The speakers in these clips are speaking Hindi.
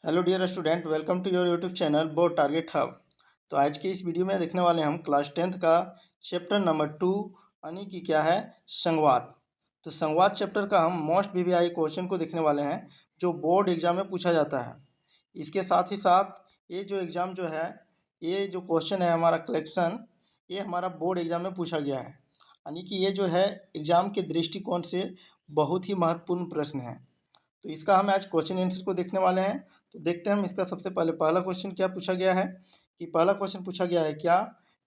Hello dear student, welcome to your YouTube channel board target hub. तो आज के इस वीडियो में देखने वाले हम क्लास 10th का चैप्टर नंबर 2 यानी कि क्या है संवाद। तो संवाद चैप्टर का हम मोस्ट वीवीआई क्वेश्चन को देखने वाले हैं जो बोर्ड एग्जाम में पूछा जाता है। इसके साथ ही साथ ये जो एग्ज़ाम जो है, ये जो क्वेश्चन है हमारा कलेक्शन, ये हमारा बोर्ड एग्जाम में पूछा गया है, यानी कि ये जो है एग्ज़ाम के दृष्टिकोण से बहुत ही महत्वपूर्ण प्रश्न है। तो इसका हम आज क्वेश्चन आंसर को देखने वाले हैं। तो देखते हैं हम इसका सबसे पहले पहला क्वेश्चन क्या पूछा गया है कि पहला क्वेश्चन पूछा गया है क्या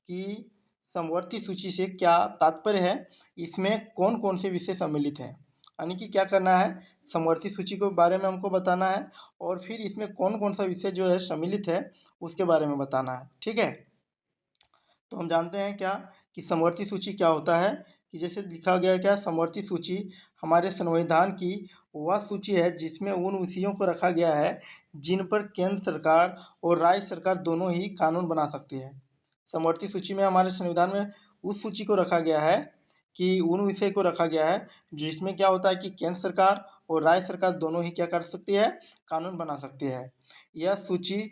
कि समवर्ती सूची से क्या तात्पर्य है, इसमें कौन कौन से विषय सम्मिलित हैं। यानी कि क्या करना है, समवर्ती सूची के बारे में हमको बताना है और फिर इसमें कौन कौन सा विषय जो है सम्मिलित है उसके बारे में बताना है। ठीक है, तो हम जानते हैं क्या कि समवर्ती सूची क्या होता है कि जैसे लिखा गया है क्या, समवर्ती सूची हमारे संविधान की वह सूची है जिसमें उन विषयों को रखा गया है जिन पर केंद्र सरकार और राज्य सरकार दोनों ही कानून बना सकती है। समवर्ती सूची में हमारे संविधान में उस सूची को रखा गया है कि उन विषय को रखा गया है जिसमें क्या होता है कि केंद्र सरकार और राज्य सरकार दोनों ही क्या कर सकती है, कानून बना सकती है। यह सूची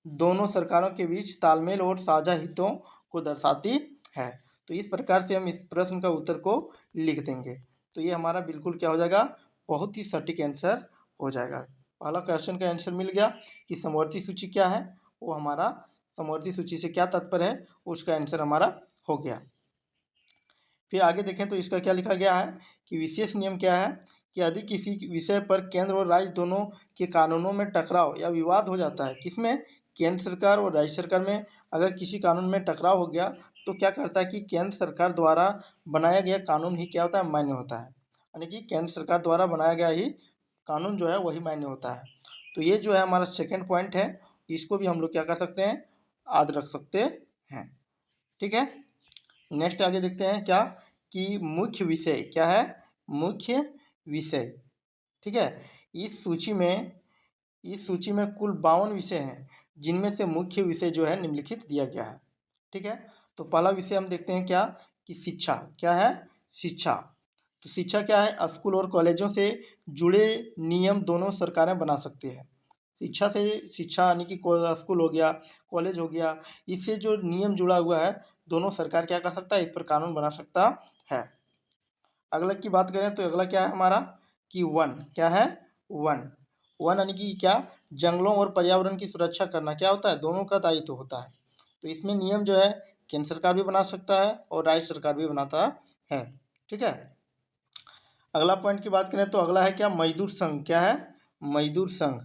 दोनों सरकारों के बीच तालमेल और साझा हितों को दर्शाती है। तो इस प्रकार से हम इस प्रश्न का उत्तर को लिख देंगे। तो ये हमारा बिल्कुल क्या हो जाएगा, बहुत ही सटीक आंसर हो जाएगा। पहला क्वेश्चन का आंसर मिल गया कि समवर्ती सूची क्या है, वो हमारा समवर्ती सूची से क्या तात्पर्य है उसका आंसर हमारा हो गया। फिर आगे देखें तो इसका क्या लिखा गया है कि विशेष नियम क्या है कि यदि किसी विषय पर केंद्र और राज्य दोनों के कानूनों में टकराव या विवाद हो जाता है, किसमें, केंद्र सरकार और राज्य सरकार में, अगर किसी कानून में टकराव हो गया तो क्या करता है कि केंद्र सरकार द्वारा बनाया गया कानून ही क्या होता है, मान्य होता है। यानी कि केंद्र सरकार द्वारा बनाया गया ही कानून जो है वही मान्य होता है। तो ये जो है हमारा सेकेंड पॉइंट है, इसको भी हम लोग क्या कर सकते हैं, याद रख सकते हैं। ठीक है, नेक्स्ट आगे देखते हैं क्या कि मुख्य विषय क्या है, मुख्य विषय। ठीक है, इस सूची में कुल 52 विषय हैं जिनमें से मुख्य विषय जो है निम्नलिखित दिया गया है। ठीक है, तो पहला विषय हम देखते हैं क्या कि शिक्षा क्या है, शिक्षा। तो शिक्षा क्या है, स्कूल और कॉलेजों से जुड़े नियम दोनों सरकारें बना सकती है। शिक्षा से, शिक्षा यानी कि स्कूल हो गया, कॉलेज हो गया, इससे जो नियम जुड़ा हुआ है दोनों सरकार क्या कर सकता है, इस पर कानून बना सकता है। अगला की बात करें तो अगला क्या है हमारा कि वन क्या है, वन। वन यानी कि क्या, जंगलों और पर्यावरण की सुरक्षा करना क्या होता है, दोनों का दायित्व होता है। तो इसमें नियम जो है केंद्र सरकार भी बना सकता है और राज्य सरकार भी बनाता है। ठीक है, अगला पॉइंट की बात करें तो अगला है क्या, मजदूर संघ क्या है, मजदूर संघ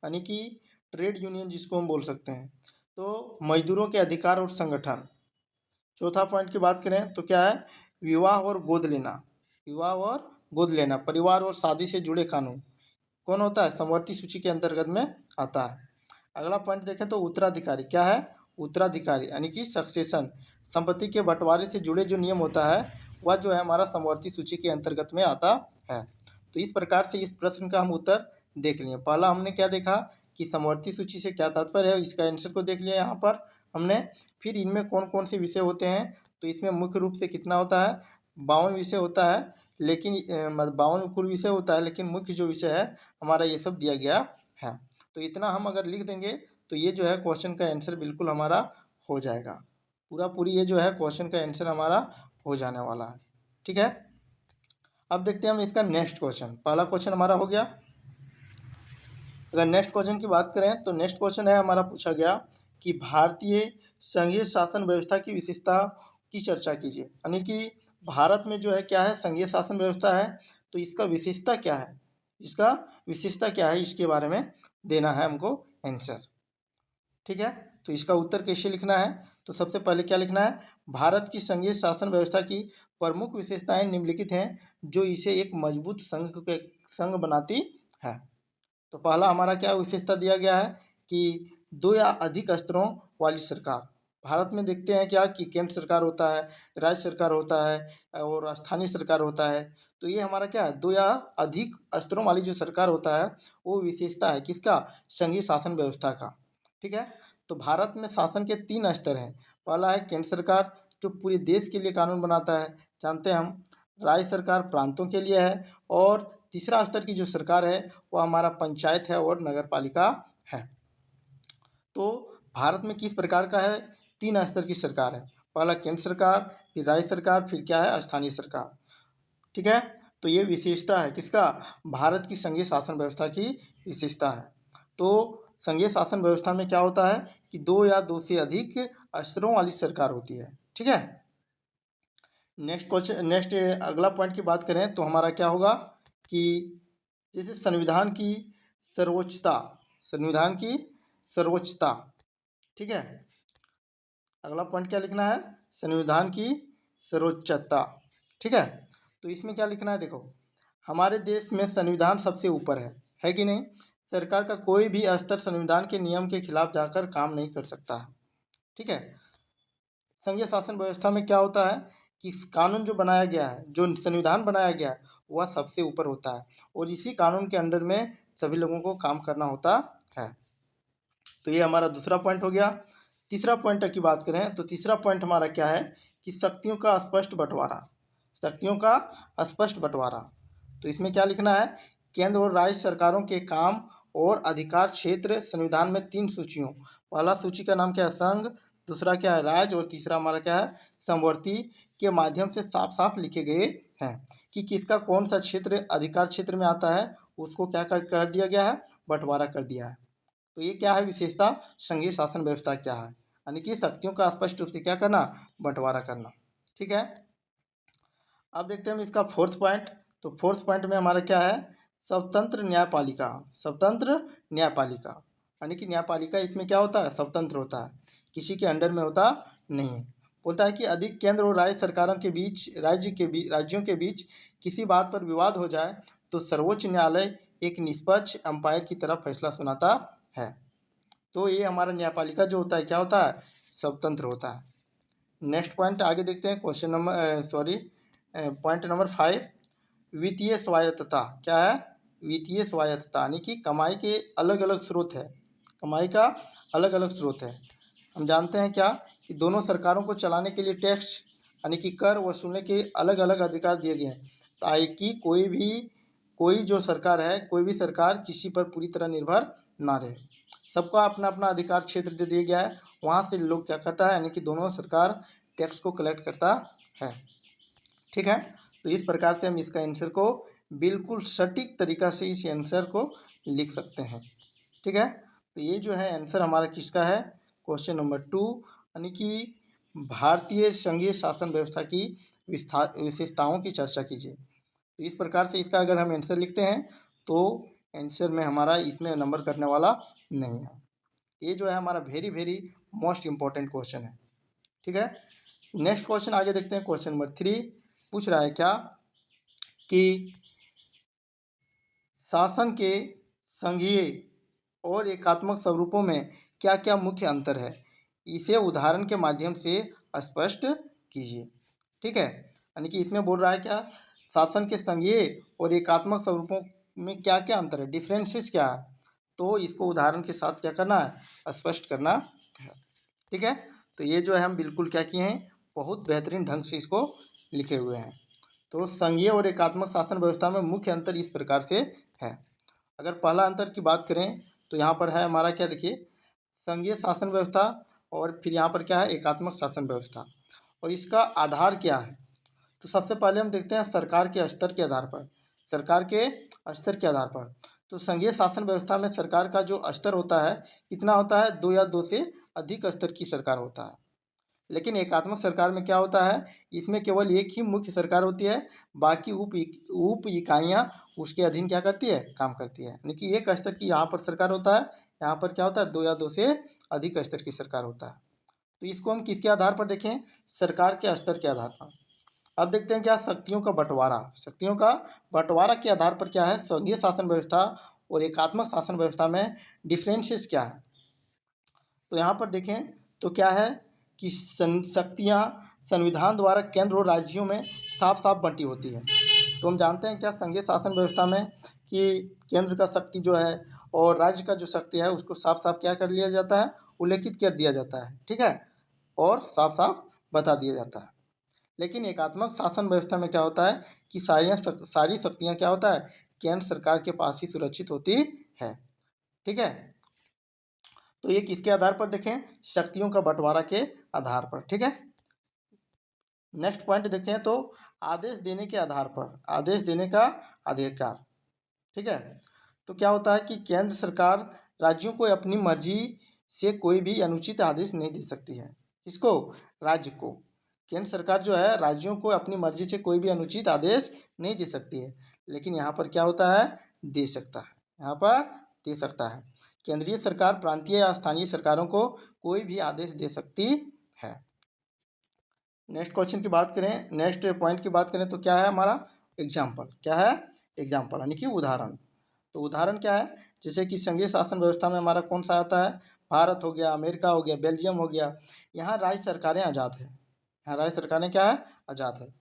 यानी कि ट्रेड यूनियन जिसको हम बोल सकते हैं। तो मजदूरों के अधिकार और संगठन। चौथा पॉइंट की बात करें तो क्या है, विवाह और गोद लेना, विवाह और गोद लेना, परिवार और शादी से जुड़े कानून कौन होता है, समवर्ती सूची के अंतर्गत में आता है। अगला पॉइंट देखें तो उत्तराधिकारी क्या है, उत्तराधिकारी यानी कि सक्सेशन, संपत्ति के बंटवारे से जुड़े जो नियम होता है वह जो है हमारा समवर्ती सूची के अंतर्गत में आता है। तो इस प्रकार से इस प्रश्न का हम उत्तर देख लिए। पहला हमने क्या देखा कि समवर्ती सूची से क्या तात्पर्य है, इसका आंसर को देख लिया यहाँ पर हमने। फिर इनमें कौन कौन से विषय होते हैं, तो इसमें मुख्य रूप से कितना होता है, 52 विषय होता है, लेकिन 52 कुल विषय होता है, लेकिन मुख्य जो विषय है हमारा ये सब दिया गया है। तो इतना हम अगर लिख देंगे तो ये जो है क्वेश्चन का आंसर बिल्कुल हमारा हो जाएगा। पूरा पूरी ये जो है क्वेश्चन का आंसर हमारा हो जाने वाला है। ठीक है, अब देखते हैं हम इसका नेक्स्ट क्वेश्चन। पहला क्वेश्चन हमारा हो गया। अगर नेक्स्ट क्वेश्चन की बात करें तो नेक्स्ट क्वेश्चन है हमारा, पूछा गया कि भारतीय संघीय शासन व्यवस्था की विशेषता की चर्चा कीजिए। यानी कि भारत में जो है क्या है, संघीय शासन व्यवस्था है, तो इसका विशेषता क्या है, इसका विशेषता क्या है, इसके बारे में देना है हमको आंसर। ठीक है, तो इसका उत्तर कैसे लिखना है, तो सबसे पहले क्या लिखना है, भारत की संघीय शासन व्यवस्था की प्रमुख विशेषताएं निम्नलिखित हैं जो इसे एक मजबूत संघ बनाती है। तो पहला हमारा क्या विशेषता दिया गया है कि 2 या अधिक स्तरों वाली सरकार। भारत में देखते हैं क्या कि केंद्र सरकार होता है, राज्य सरकार होता है और स्थानीय सरकार होता है। तो ये हमारा क्या है, 2 या अधिक स्तरों वाली जो सरकार होता है वो विशेषता है किसका, संघीय शासन व्यवस्था का। ठीक है, तो भारत में शासन के 3 स्तर हैं। पहला है केंद्र सरकार जो पूरे देश के लिए कानून बनाता है, जानते हैं हम। राज्य सरकार प्रांतों के लिए है और तीसरा स्तर की जो सरकार है वो हमारा पंचायत है और नगर पालिका है। तो भारत में किस प्रकार का है, 3 स्तर की सरकार है। पहला केंद्र सरकार, फिर राज्य सरकार, फिर क्या है, स्थानीय सरकार। ठीक है, तो ये विशेषता है किसका, भारत की संघीय शासन व्यवस्था की विशेषता है। तो संघीय शासन व्यवस्था में क्या होता है कि 2 या 2 से अधिक स्तरों वाली सरकार होती है। ठीक है, नेक्स्ट क्वेश्चन, नेक्स्ट अगला पॉइंट की बात करें तो हमारा क्या होगा कि जैसे संविधान की सर्वोच्चता, संविधान की सर्वोच्चता। ठीक है, अगला पॉइंट क्या लिखना है, संविधान की सर्वोच्चता। ठीक है, तो इसमें क्या लिखना है, देखो हमारे देश में संविधान सबसे ऊपर है कि नहीं। सरकार का कोई भी स्तर संविधान के नियम के खिलाफ जाकर काम नहीं कर सकता है। ठीक है, संघीय शासन व्यवस्था में क्या होता है कि कानून जो बनाया गया है, जो संविधान बनाया गया है, वह सबसे ऊपर होता है और इसी कानून के अंडर में सभी लोगों को काम करना होता है। तो ये हमारा दूसरा पॉइंट हो गया। तीसरा पॉइंट की बात करें तो तीसरा पॉइंट हमारा क्या है कि शक्तियों का स्पष्ट बंटवारा, शक्तियों का स्पष्ट बंटवारा। तो इसमें क्या लिखना है, केंद्र और राज्य सरकारों के काम और अधिकार क्षेत्र संविधान में 3 सूचियों, पहला सूची का नाम क्या है, संघ, दूसरा क्या है, राज्य, और तीसरा हमारा क्या है, समवर्ती के माध्यम से साफ साफ लिखे गए हैं कि किसका कौन सा क्षेत्र अधिकार क्षेत्र में आता है, उसको क्या कर दिया गया है, बंटवारा कर दिया है। तो ये क्या है विशेषता, संघीय शासन व्यवस्था क्या है, यानी कि शक्तियों का स्पष्ट रूप से क्या करना, बंटवारा करना। ठीक है, अब देखते हैं हम इसका फोर्थ पॉइंट। तो फोर्थ पॉइंट में हमारा क्या है, स्वतंत्र न्यायपालिका, स्वतंत्र न्यायपालिका, यानी कि न्यायपालिका इसमें क्या होता है, स्वतंत्र होता है, किसी के अंडर में होता नहीं है। बोलता है कि अधिक केंद्र और राज्य सरकारों के बीच, राज्यों के बीच किसी बात पर विवाद हो जाए तो सर्वोच्च न्यायालय एक निष्पक्ष अंपायर की तरह फैसला सुनाता है। तो ये हमारा न्यायपालिका जो होता है क्या होता है, स्वतंत्र होता है। नेक्स्ट पॉइंट आगे देखते हैं, क्वेश्चन नंबर पॉइंट नंबर 5, वित्तीय स्वायत्तता क्या है, वित्तीय स्वायत्तता यानी कि कमाई के अलग अलग स्रोत है, कमाई का अलग अलग स्रोत है। हम जानते हैं क्या कि दोनों सरकारों को चलाने के लिए टैक्स यानी कि कर वसूलने के अलग अलग अधिकार दिए गए हैं, ताकि कोई जो सरकार है, कोई भी सरकार किसी पर पूरी तरह निर्भर ना रहे। सबका अपना अपना अधिकार क्षेत्र दे दिया गया है, वहाँ से लोग क्या करता है, यानी कि दोनों सरकार टैक्स को कलेक्ट करता है। ठीक है, तो इस प्रकार से हम इसका आंसर को बिल्कुल सटीक तरीका से इस आंसर को लिख सकते हैं। ठीक है, तो ये जो है आंसर हमारा किसका है, क्वेश्चन नंबर 2, यानी कि भारतीय संघीय शासन व्यवस्था की विशेषताओं की चर्चा कीजिए। तो इस प्रकार से इसका अगर हम आंसर लिखते हैं तो आंसर में हमारा इसमें नंबर कटने वाला नहीं है। ये जो है हमारा very very most important question है। ठीक है, नेक्स्ट क्वेश्चन आगे देखते हैं, क्वेश्चन नंबर 3 पूछ रहा है क्या कि शासन के संघीय और एकात्मक स्वरूपों में क्या क्या मुख्य अंतर है, इसे उदाहरण के माध्यम से स्पष्ट कीजिए। ठीक है, यानी कि इसमें बोल रहा है क्या, शासन के संघीय और एकात्मक स्वरूपों में क्या क्या अंतर है, डिफरेंसेस क्या है, तो इसको उदाहरण के साथ क्या करना है, स्पष्ट करना है। ठीक है, तो ये जो है हम बिल्कुल क्या किए हैं, बहुत बेहतरीन ढंग से इसको लिखे हुए हैं। तो संघीय और एकात्मक शासन व्यवस्था में मुख्य अंतर इस प्रकार से है। अगर पहला अंतर की बात करें तो यहाँ पर है हमारा क्या, देखिए संघीय शासन व्यवस्था और फिर यहाँ पर क्या है, एकात्मक शासन व्यवस्था, और इसका आधार क्या है। तो सबसे पहले हम देखते हैं सरकार के स्तर के आधार पर, सरकार के स्तर के आधार पर। तो संघीय शासन व्यवस्था में सरकार का जो स्तर होता है कितना होता है, 2 या 2 से अधिक स्तर की सरकार होता है। लेकिन एकात्मक सरकार में क्या होता है, इसमें केवल एक ही मुख्य सरकार होती है, बाकी उप इकाइयाँ उसके अधीन क्या करती है, काम करती है, यानी कि एक स्तर की यहाँ पर सरकार होता है, यहाँ पर क्या होता है, 2 या 2 से अधिक स्तर की सरकार होता है। तो इसको हम किसके आधार पर देखें, सरकार के स्तर के आधार पर। अब देखते हैं क्या, शक्तियों का बंटवारा, शक्तियों का बंटवारा के आधार पर क्या है, संघीय शासन व्यवस्था और एकात्मक शासन व्यवस्था में डिफरेंसेस क्या है। तो यहाँ पर देखें तो क्या है कि शक्तियाँ संविधान द्वारा केंद्र और राज्यों में साफ साफ बंटी होती है। तो हम जानते हैं क्या, संघीय शासन व्यवस्था में कि केंद्र का शक्ति जो है और राज्य का जो शक्ति है उसको साफ साफ क्या कर लिया जाता है, उल्लेखित कर दिया जाता है। ठीक है, और साफ साफ बता दिया जाता है। लेकिन एकात्मक शासन व्यवस्था में क्या होता है कि सारी शक्तियाँ क्या होता है, केंद्र सरकार के पास ही सुरक्षित होती है। ठीक है, तो ये किसके आधार पर देखें, शक्तियों का बंटवारा के आधार पर। ठीक है, नेक्स्ट पॉइंट देखें तो आदेश देने के आधार पर, आदेश देने का अधिकार। ठीक है, तो क्या होता है कि केंद्र सरकार राज्यों को अपनी मर्जी से कोई भी अनुचित आदेश नहीं दे सकती है। किसको, राज्य को। केंद्र सरकार जो है राज्यों को अपनी मर्जी से कोई भी अनुचित आदेश नहीं दे सकती है, लेकिन यहाँ पर क्या होता है, दे सकता है, यहाँ पर दे सकता है। केंद्रीय सरकार प्रांतीय या स्थानीय सरकारों को कोई भी आदेश दे सकती है। नेक्स्ट क्वेश्चन की बात करें, नेक्स्ट पॉइंट की बात करें तो क्या है हमारा, एग्जाम्पल। क्या है, एग्जाम्पल यानी कि उदाहरण। तो उदाहरण क्या है, जैसे कि संघीय शासन व्यवस्था में हमारा कौन सा आता है, भारत हो गया, अमेरिका हो गया, बेल्जियम हो गया। यहाँ राज्य सरकारें आज़ाद है, यहाँ राज्य सरकारें क्या है, आज़ाद है।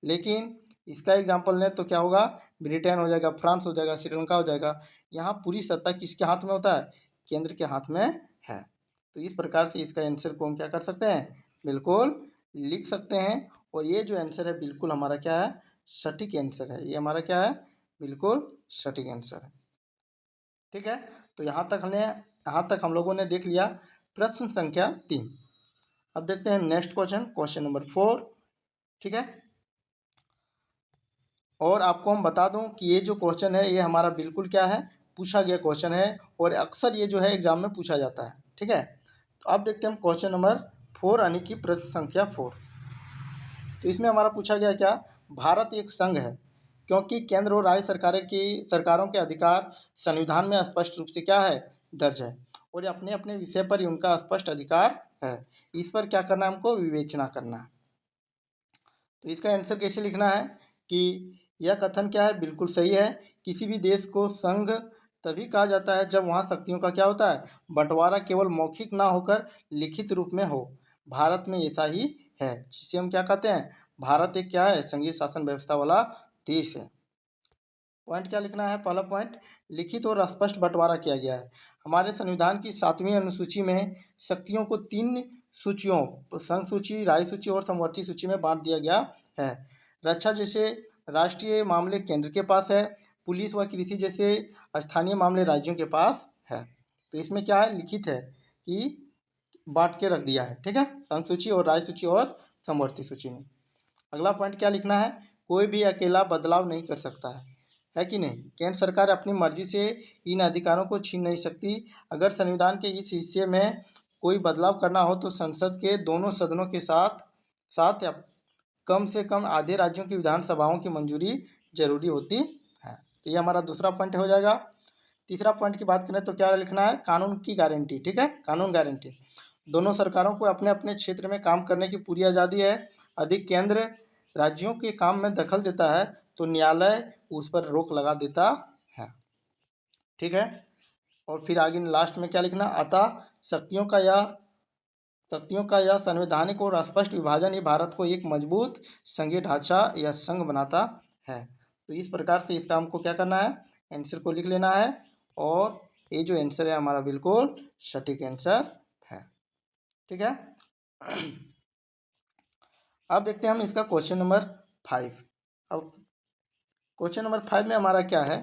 लेकिन इसका एग्जाम्पल लें तो क्या होगा, ब्रिटेन हो जाएगा, फ्रांस हो जाएगा, श्रीलंका हो जाएगा। यहाँ पूरी सत्ता किसके हाथ में होता है, केंद्र के हाथ में है। तो इस प्रकार से इसका आंसर को हम क्या कर सकते हैं, बिल्कुल लिख सकते हैं। और ये जो आंसर है बिल्कुल हमारा क्या है, सटीक आंसर है। ये हमारा क्या है, बिल्कुल सटीक आंसर है। ठीक है, तो यहाँ तक हम लोगों ने देख लिया प्रश्न संख्या 3। अब देखते हैं नेक्स्ट क्वेश्चन, क्वेश्चन नंबर 4। ठीक है, और आपको हम बता दूं कि ये जो क्वेश्चन है ये हमारा बिल्कुल क्या है, पूछा गया क्वेश्चन है, और अक्सर ये जो है एग्जाम में पूछा जाता है। ठीक है, तो अब देखते हैं हम क्वेश्चन नंबर 4 यानी कि प्रश्न संख्या 4। तो इसमें हमारा पूछा गया क्या, भारत एक संघ है क्योंकि केंद्र और राज्य सरकारों के अधिकार संविधान में स्पष्ट रूप से क्या है, दर्ज है, और ये अपने अपने विषय पर ही उनका स्पष्ट अधिकार है। इस पर क्या करना है, हमको विवेचना करना है। तो इसका आंसर कैसे लिखना है कि यह कथन क्या है, बिल्कुल सही है। किसी भी देश को संघ तभी कहा जाता है जब वहाँ शक्तियों का क्या होता है, बंटवारा केवल मौखिक ना होकर लिखित रूप में हो। भारत में ऐसा ही है, जिसे हम क्या कहते हैं, भारत एक क्या है, संघीय शासन व्यवस्था वाला देश है। पॉइंट क्या लिखना है, पहला पॉइंट, लिखित और स्पष्ट बंटवारा किया गया है। हमारे संविधान की 7वीं अनुसूची में शक्तियों को 3 सूचियों, संघ सूची, राज्य सूची और समवर्ती सूची में बांट दिया गया है। रक्षा जैसे राष्ट्रीय मामले केंद्र के पास है, पुलिस व कृषि जैसे स्थानीय मामले राज्यों के पास है। तो इसमें क्या है, लिखित है कि बांट के रख दिया है। ठीक है, संघ सूची और राज्य सूची और समवर्ती सूची में। अगला पॉइंट क्या लिखना है, कोई भी अकेला बदलाव नहीं कर सकता है कि नहीं। केंद्र सरकार अपनी मर्जी से इन अधिकारों को छीन नहीं सकती। अगर संविधान के इस हिस्से में कोई बदलाव करना हो तो संसद के दोनों सदनों के साथ साथ या कम से कम आधे राज्यों की विधानसभाओं की मंजूरी जरूरी होती है। तो ये हमारा दूसरा पॉइंट हो जाएगा। तीसरा पॉइंट की बात करें तो क्या लिखना है, कानून की गारंटी। ठीक है, कानून गारंटी, दोनों सरकारों को अपने अपने क्षेत्र में काम करने की पूरी आज़ादी है। अधिक केंद्र राज्यों के काम में दखल देता है तो न्यायालय उस पर रोक लगा देता है। ठीक है, और फिर आगे लास्ट में क्या लिखना, अतः शक्तियों का यह संवैधानिक और स्पष्ट विभाजन ही भारत को एक मजबूत संघीय ढांचा या संघ बनाता है। तो इस प्रकार से इसका हमको क्या करना है, आंसर को लिख लेना है, और ये जो आंसर है हमारा बिल्कुल सटीक आंसर है। ठीक है, अब देखते हैं हम इसका क्वेश्चन नंबर 5। अब क्वेश्चन नंबर 5 में हमारा क्या है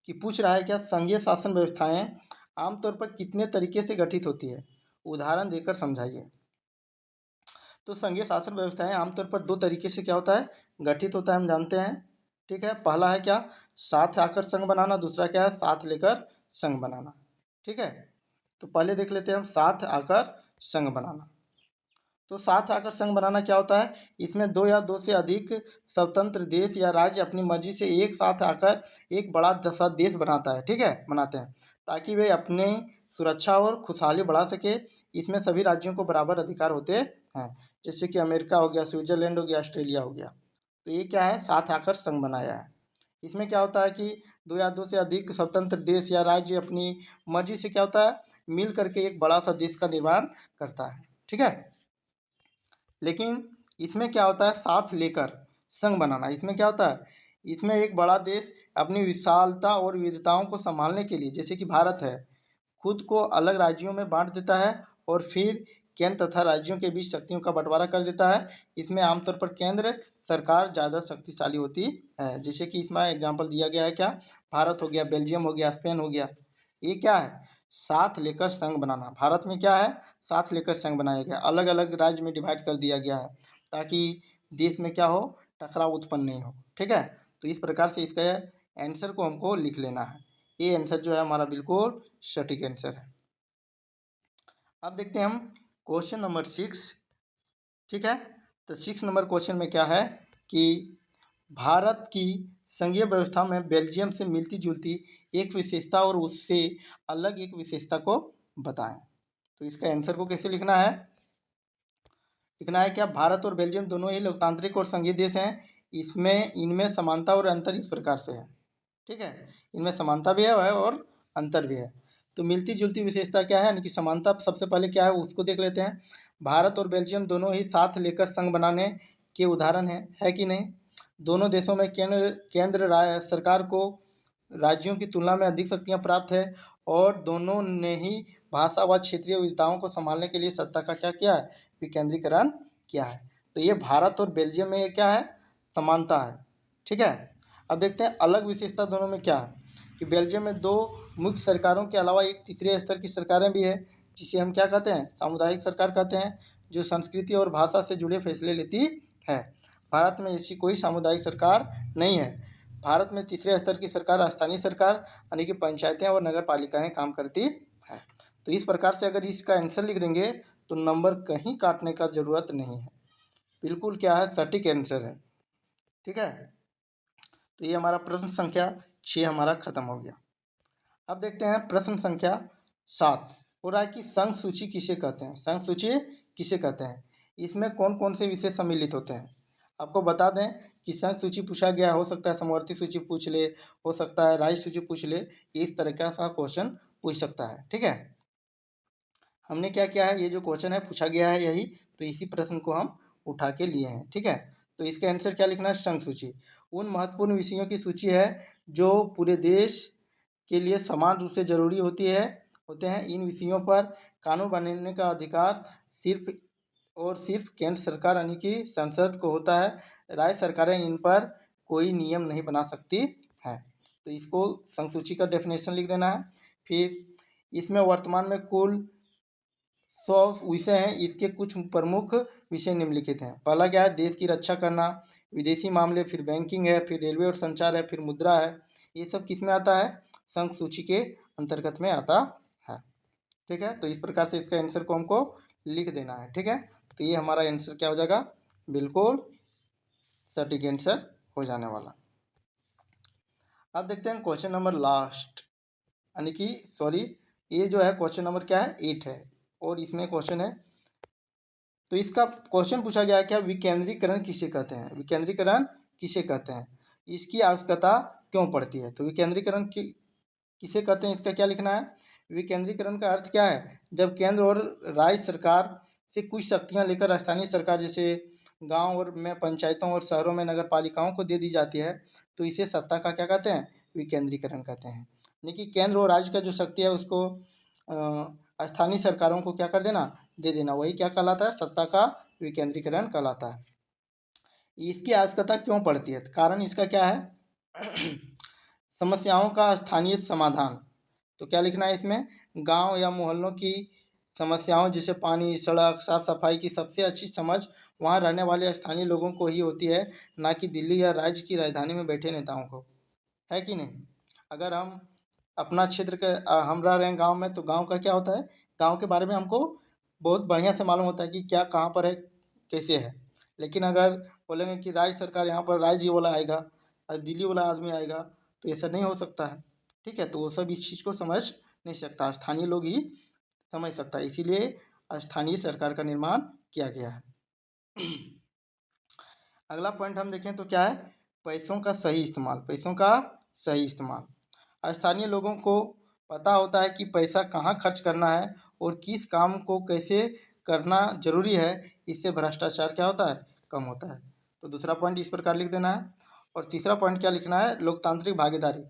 कि पूछ रहा है क्या, संघीय शासन व्यवस्थाएं आमतौर पर कितने तरीके से गठित होती है, उदाहरण देकर समझाइए। तो संघीय शासन व्यवस्थाएं आमतौर पर 2 तरीके से क्या होता है, गठित होता है, हम जानते हैं। ठीक है, पहला है क्या, साथ आकर संघ बनाना, दूसरा क्या है, साथ लेकर संघ बनाना। ठीक है, तो पहले देख लेते हैं हम साथ आकर संघ बनाना। तो साथ आकर संघ बनाना क्या होता है, इसमें 2 या 2 से अधिक स्वतंत्र देश या राज्य अपनी मर्जी से एक साथ आकर एक बड़ा सा देश बनाता है। ठीक है, बनाते हैं ताकि वे अपनी सुरक्षा और खुशहाली बढ़ा सके। इसमें सभी राज्यों को बराबर अधिकार होते हैं, जैसे कि अमेरिका हो गया, स्विट्जरलैंड हो गया, ऑस्ट्रेलिया हो गया। तो ये क्या है, साथ आकर संघ बनाया है। इसमें क्या होता है कि 2 या 2 से अधिक स्वतंत्र देश या राज्य अपनी मर्जी से क्या होता है, मिल करके एक बड़ा सा देश का निर्माण करता है। ठीक है, लेकिन इसमें क्या होता है, साथ लेकर संघ बनाना। इसमें क्या होता है, इसमें एक बड़ा देश अपनी विशालता और विविधताओं को संभालने के लिए, जैसे कि भारत है, खुद को अलग राज्यों में बांट देता है और फिर केंद्र तथा राज्यों के बीच शक्तियों का बंटवारा कर देता है। इसमें आमतौर पर केंद्र सरकार ज़्यादा शक्तिशाली होती है, जैसे कि इसमें एग्जाम्पल दिया गया है क्या, भारत हो गया, बेल्जियम हो गया, स्पेन हो गया। ये क्या है, साथ लेकर संघ बनाना। भारत में क्या है, साथ लेकर संघ बनाया गया, अलग अलग राज्य में डिवाइड कर दिया गया है ताकि देश में क्या हो, टकराव उत्पन्न नहीं हो। ठीक है, तो इस प्रकार से इसका आंसर को हमको लिख लेना है। ये आंसर जो है हमारा बिल्कुल सटीक आंसर है। अब देखते हैं हम क्वेश्चन नंबर 6। ठीक है, तो 6 नंबर क्वेश्चन में क्या है कि भारत की संघीय व्यवस्था में बेल्जियम से मिलती जुलती एक विशेषता और उससे अलग एक विशेषता को बताएं। तो इसका आंसर को कैसे लिखना है, लिखना है क्या, भारत और बेल्जियम दोनों ही लोकतांत्रिक और संघीय देश हैं, इसमें इनमें समानता और अंतर इस प्रकार से है। ठीक है, इनमें समानता भी है और अंतर भी है। तो मिलती जुलती विशेषता क्या है, यानी कि समानता सबसे पहले क्या है उसको देख लेते हैं। भारत और बेल्जियम दोनों ही साथ लेकर संघ बनाने के उदाहरण है कि नहीं। दोनों देशों में केंद्र सरकार को राज्यों की तुलना में अधिक शक्तियां प्राप्त है और दोनों ने ही भाषा व क्षेत्रीय विविधताओं को संभालने के लिए सत्ता का क्या किया है, विकेंद्रीकरण किया है। तो ये भारत और बेल्जियम में ये क्या है, समानता है। ठीक है, अब देखते हैं अलग विशेषता दोनों में क्या है कि बेल्जियम में 2 मुख्य सरकारों के अलावा एक तीसरे स्तर की सरकारें भी है, जिसे हम क्या कहते हैं, सामुदायिक सरकार कहते हैं, जो संस्कृति और भाषा से जुड़े फैसले लेती है। भारत में ऐसी कोई सामुदायिक सरकार नहीं है। भारत में तीसरे स्तर की सरकार स्थानीय सरकार यानी कि पंचायतें और नगर पालिकाएँ काम करती है। तो इस प्रकार से अगर इसका आंसर लिख देंगे तो नंबर कहीं काटने का ज़रूरत नहीं है, बिल्कुल क्या है, सटीक आंसर है। ठीक है, तो ये हमारा प्रश्न संख्या 6 हमारा खत्म हो गया। अब देखते हैं प्रश्न संख्या 7 हो रहा है कि संघ सूची किसे कहते हैं, संघ सूची किसे कहते हैं, इसमें कौन कौन से विषय सम्मिलित होते हैं। आपको बता दें कि संघ सूची पूछा गया, हो सकता है समवर्ती सूची पूछ ले, हो सकता है राज्य सूची पूछ ले, इस तरह का क्वेश्चन पूछ सकता है। ठीक है, हमने क्या किया है, ये जो क्वेश्चन है पूछा गया है यही, तो इसी प्रश्न को हम उठा के लिए हैं। ठीक है, तो इसका आंसर क्या लिखना है, संघ सूची उन महत्वपूर्ण विषयों की सूची है जो पूरे देश के लिए समान रूप से जरूरी होते हैं। इन विषयों पर कानून बनाने का अधिकार सिर्फ और सिर्फ केंद्र सरकार यानी कि संसद को होता है। राज्य सरकारें इन पर कोई नियम नहीं बना सकती है। तो इसको संघ सूची का डेफिनेशन लिख देना है। फिर इसमें वर्तमान में कुल 100 विषय हैं, इसके कुछ प्रमुख विषय निम्नलिखित हैं। पहला क्या है, देश की रक्षा करना, विदेशी मामले, फिर बैंकिंग है, फिर रेलवे और संचार है, फिर मुद्रा है। ये सब किस में आता है, संघ सूची के अंतर्गत में आता है। ठीक है, तो इस प्रकार से इसका आंसर को हमको लिख देना है। ठीक है, तो ये हमारा आंसर क्या हो जाएगा, बिल्कुल सटीक आंसर हो जाने वाला। अब देखते हैं क्वेश्चन नंबर लास्ट, यानी कि सॉरी, ये जो है क्वेश्चन नंबर क्या है, 8 है और इसमें क्वेश्चन है। तो इसका क्वेश्चन पूछा गया है क्या, विकेंद्रीकरण किसे कहते हैं, विकेंद्रीकरण किसे कहते हैं, इसकी आवश्यकता क्यों पड़ती है। तो विकेंद्रीकरण किसे कहते हैं, इसका क्या लिखना है। विकेंद्रीकरण का अर्थ क्या है, जब केंद्र और राज्य सरकार से कुछ शक्तियां लेकर स्थानीय सरकार जैसे गांव और में पंचायतों और शहरों में नगर पालिकाओं को दे दी जाती है, तो इसे सत्ता का क्या कहते हैं, विकेंद्रीकरण कहते हैं। यानी कि केंद्र और राज्य का जो शक्ति है उसको स्थानीय सरकारों को क्या कर देना, दे देना, वही क्या कहलाता है, सत्ता का विकेंद्रीकरण कहलाता है। इसकी आवश्यकता क्यों पड़ती है, कारण इसका क्या है, समस्याओं का स्थानीय समाधान। तो क्या लिखना है इसमें, गांव या मोहल्लों की समस्याओं जैसे पानी, सड़क, साफ सफाई की सबसे अच्छी समझ वहां रहने वाले स्थानीय लोगों को ही होती है, ना कि दिल्ली या राज्य की राजधानी में बैठे नेताओं को, है कि नहीं। अगर हम अपना क्षेत्र के हम रह रहे हैं गांव में, तो गांव का क्या होता है, गांव के बारे में हमको बहुत बढ़िया से मालूम होता है कि क्या कहाँ पर है, कैसे है। लेकिन अगर बोलेंगे कि राज्य सरकार यहाँ पर राज्य वाला आएगा और दिल्ली वाला आदमी आएगा, तो ऐसा नहीं हो सकता है। ठीक है, तो वो सब इस चीज़ को समझ नहीं सकता, स्थानीय लोग ही समझ सकता है, इसीलिए स्थानीय सरकार का निर्माण किया गया है। अगला पॉइंट हम देखें तो क्या है, पैसों का सही इस्तेमाल, पैसों का सही इस्तेमाल। स्थानीय लोगों को पता होता है कि पैसा कहाँ खर्च करना है और किस काम को कैसे करना जरूरी है, इससे भ्रष्टाचार क्या होता है, कम होता है। तो दूसरा पॉइंट इस प्रकार लिख देना है। और तीसरा पॉइंट क्या लिखना है, लोकतांत्रिक भागीदारी,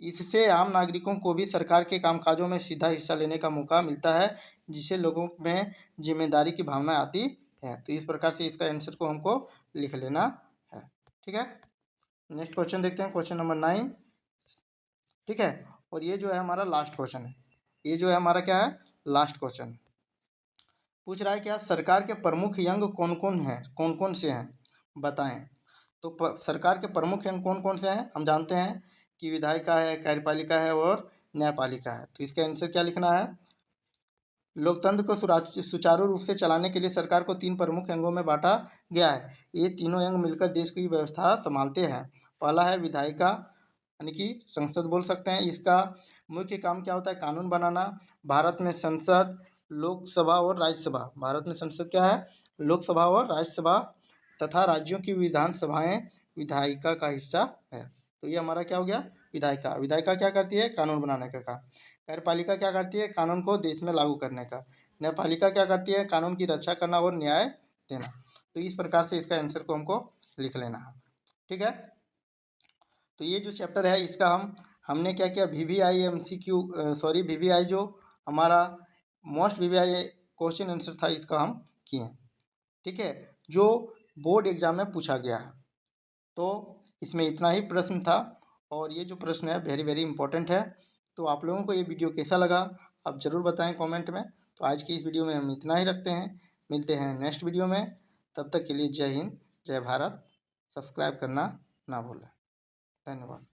इससे आम नागरिकों को भी सरकार के कामकाजों में सीधा हिस्सा लेने का मौका मिलता है, जिससे लोगों में जिम्मेदारी की भावना आती है। तो इस प्रकार से इसका आंसर को हमको लिख लेना है। ठीक है, नेक्स्ट क्वेश्चन देखते हैं, क्वेश्चन नंबर 9। ठीक है, और ये जो है हमारा लास्ट क्वेश्चन है। ये जो है हमारा क्या है, लास्ट क्वेश्चन पूछ रहा है क्या, सरकार के प्रमुख अंग कौन कौन हैं, कौन कौन से हैं बताएं। तो सरकार के प्रमुख अंग कौन कौन से हैं, हम जानते हैं कि विधायिका है, कार्यपालिका है और न्यायपालिका है। तो इसका आंसर क्या लिखना है, लोकतंत्र को सुचारू रूप से चलाने के लिए सरकार को 3 प्रमुख अंगों में बांटा गया है। ये तीनों अंग मिलकर देश की व्यवस्था संभालते हैं। पहला है विधायिका, यानी कि संसद बोल सकते हैं। इसका मुख्य काम क्या होता है, कानून बनाना। भारत में संसद, लोकसभा और राज्यसभा, भारत में संसद क्या है, लोकसभा और राज्यसभा तथा राज्यों की विधानसभाएं विधायिका का हिस्सा है। तो ये हमारा क्या हो गया, विधायिका। विधायिका क्या करती है, कानून बनाने का काम। कार्यपालिका क्या करती है, कानून को देश में लागू करने का। न्यायपालिका क्या करती है, कानून की रक्षा करना और न्याय देना। तो इस प्रकार से इसका आंसर को हमको लिख लेना है, ठीक है। तो ये जो चैप्टर है इसका हमने क्या किया, VVI MCQ सॉरी VVI जो हमारा मोस्ट VVI क्वेश्चन आंसर था इसका हम किए, ठीक है, जो बोर्ड एग्जाम में पूछा गया है। तो इसमें इतना ही प्रश्न था और ये जो प्रश्न है वेरी वेरी इंपॉर्टेंट है। तो आप लोगों को ये वीडियो कैसा लगा आप ज़रूर बताएं कमेंट में। तो आज की इस वीडियो में हम इतना ही रखते हैं, मिलते हैं नेक्स्ट वीडियो में। तब तक के लिए जय हिंद, जय भारत। सब्सक्राइब करना ना भूलें। धन्यवाद।